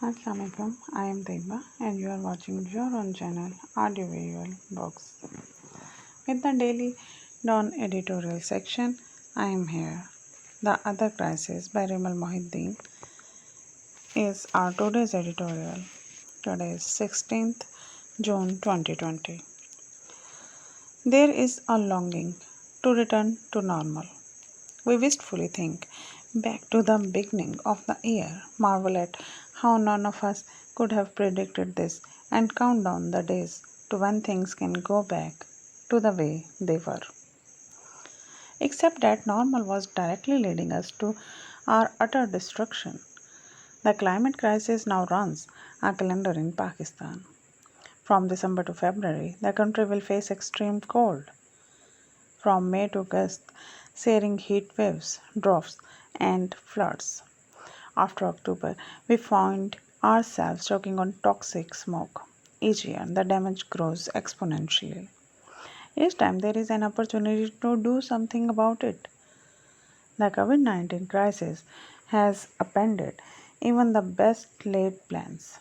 Assalamualaikum, I am Taiba and you are watching your own channel Audiovisual Books. With the daily Dawn editorial section, I am here. The Other Crisis by Rimal Mohideen is our today's editorial. Today is 16th June 2020. There is a longing to return to normal. We wistfully think back to the beginning of the year, marvel at how none of us could have predicted this, and count down the days to when things can go back to the way they were. Except that normal was directly leading us to our utter destruction. The climate crisis now runs our calendar in Pakistan. From December to February, the country will face extreme cold. From May to August, searing heat waves, droughts, and floods. After October, we find ourselves choking on toxic smoke. Each year, the damage grows exponentially. Each time, there is an opportunity to do something about it. The COVID 19 crisis has upended even the best laid plans.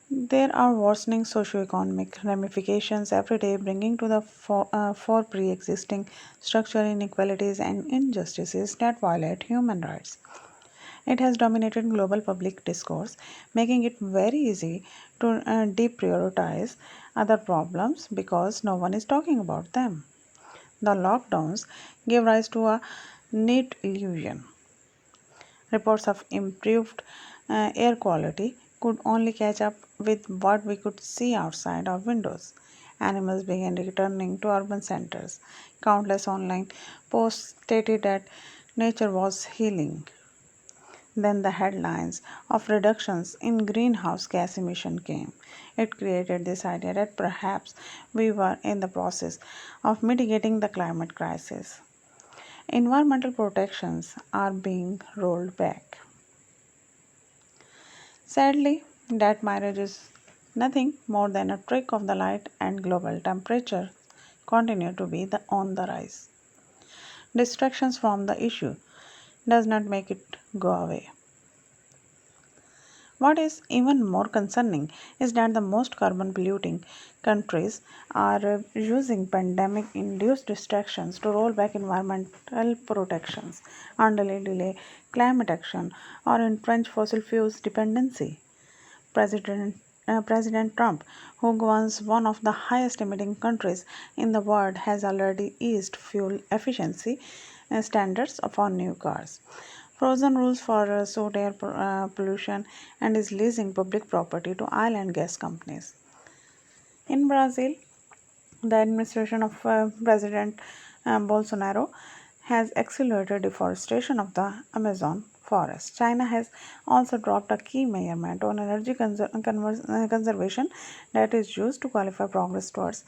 There are worsening socioeconomic ramifications every day, bringing to the fore pre existing structural inequalities and injustices that violate human rights. It has dominated global public discourse, making it very easy to deprioritize other problems because no one is talking about them. The lockdowns gave rise to a neat illusion. Reports of improved air quality could only catch up with what we could see outside our windows. Animals began returning to urban centers. Countless online posts stated that nature was healing. Then the headlines of reductions in greenhouse gas emission came. It created this idea that perhaps we were in the process of mitigating the climate crisis. Environmental protections are being rolled back. Sadly, that marriage is nothing more than a trick of the light, and global temperatures continue to be on the rise. Distractions from the issue does not make it go away. What is even more concerning is that the most carbon polluting countries are using pandemic induced distractions to roll back environmental protections, undelay delay climate action, or entrench fossil fuels dependency. President Trump, who governs one of the highest emitting countries in the world, has already eased fuel efficiency standards for new cars, frozen rules for soot air pollution, and is leasing public property to oil and gas companies. In Brazil, the administration of President Bolsonaro has accelerated deforestation of the Amazon forest. China has also dropped a key measurement on energy conservation that is used to qualify progress towards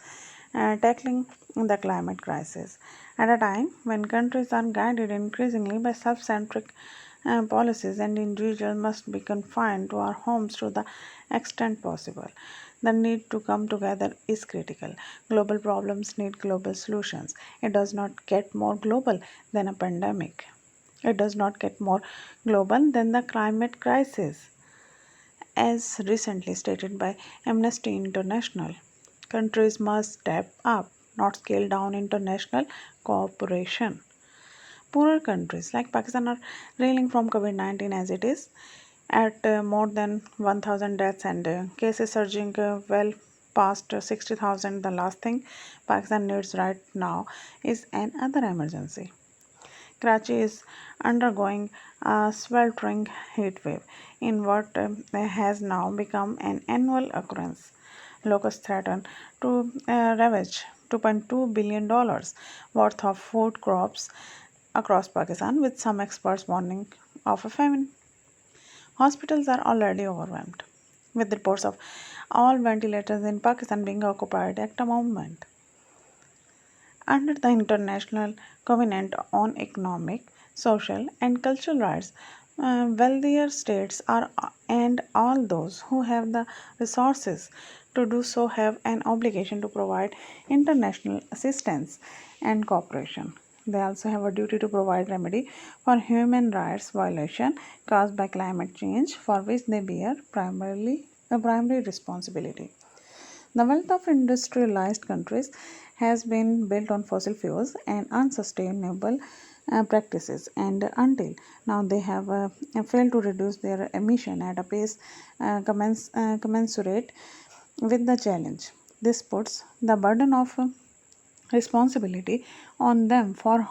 tackling the climate crisis. At a time when countries are guided increasingly by self centric policies and individuals must be confined to our homes to the extent possible. The need to come together is critical. Global problems need global solutions. It does not get more global than a pandemic. It does not get more global than the climate crisis. As recently stated by Amnesty International, countries must step up, not scale down international cooperation. Poorer countries like Pakistan are reeling from COVID 19 as it is, at more than 1,000 deaths and cases surging well past 60,000. The last thing Pakistan needs right now is another emergency. Karachi is undergoing a sweltering heat wave in what has now become an annual occurrence. Locusts threaten to ravage $2.2 billion worth of food crops across Pakistan, with some experts warning of a famine. Hospitals are already overwhelmed, with reports of all ventilators in Pakistan being occupied at the moment. Under the International Covenant on Economic, Social, and Cultural Rights, wealthier states are and all those who have the resources to do so have an obligation to provide international assistance and cooperation. They also have a duty to provide remedy for human rights violation caused by climate change, for which they bear primarily a primary responsibility. The wealth of industrialized countries has been built on fossil fuels and unsustainable practices, and until now they have failed to reduce their emission at a pace commensurate with the challenge. This puts the burden of responsibility on them for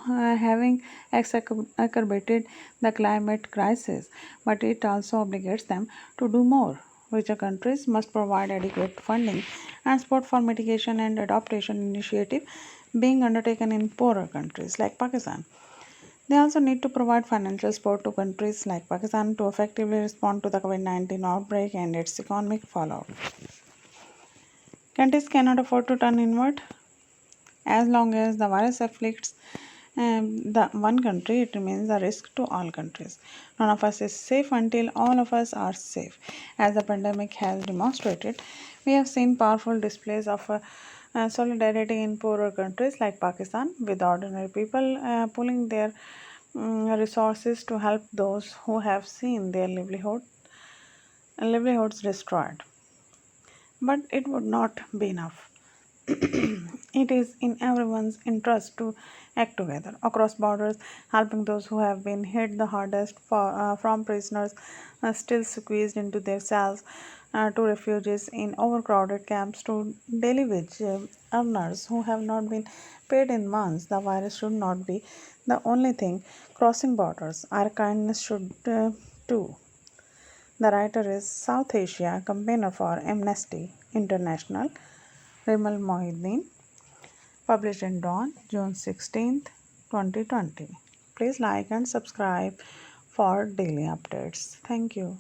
having exacerbated the climate crisis, but it also obligates them to do more. Richer countries must provide adequate funding and support for mitigation and adaptation initiative being undertaken in poorer countries like Pakistan. They also need to provide financial support to countries like Pakistan to effectively respond to the COVID 19 outbreak and its economic fallout. Countries cannot afford to turn inward. As long as the virus afflicts the one country, it remains a risk to all countries. None of us is safe until all of us are safe. As the pandemic has demonstrated, we have seen powerful displays of solidarity in poorer countries like Pakistan, with ordinary people pooling their resources to help those who have seen their livelihoods destroyed. But it would not be enough. It is in everyone's interest to act together across borders, helping those who have been hit the hardest, from prisoners still squeezed into their cells to refugees in overcrowded camps to daily wage earners who have not been paid in months. The virus should not be the only thing crossing borders. Our kindness should too. The writer is South Asia campaigner for Amnesty International, Rimal Mohideen, published in Dawn, June 16th, 2020. Please like and subscribe for daily updates. Thank you.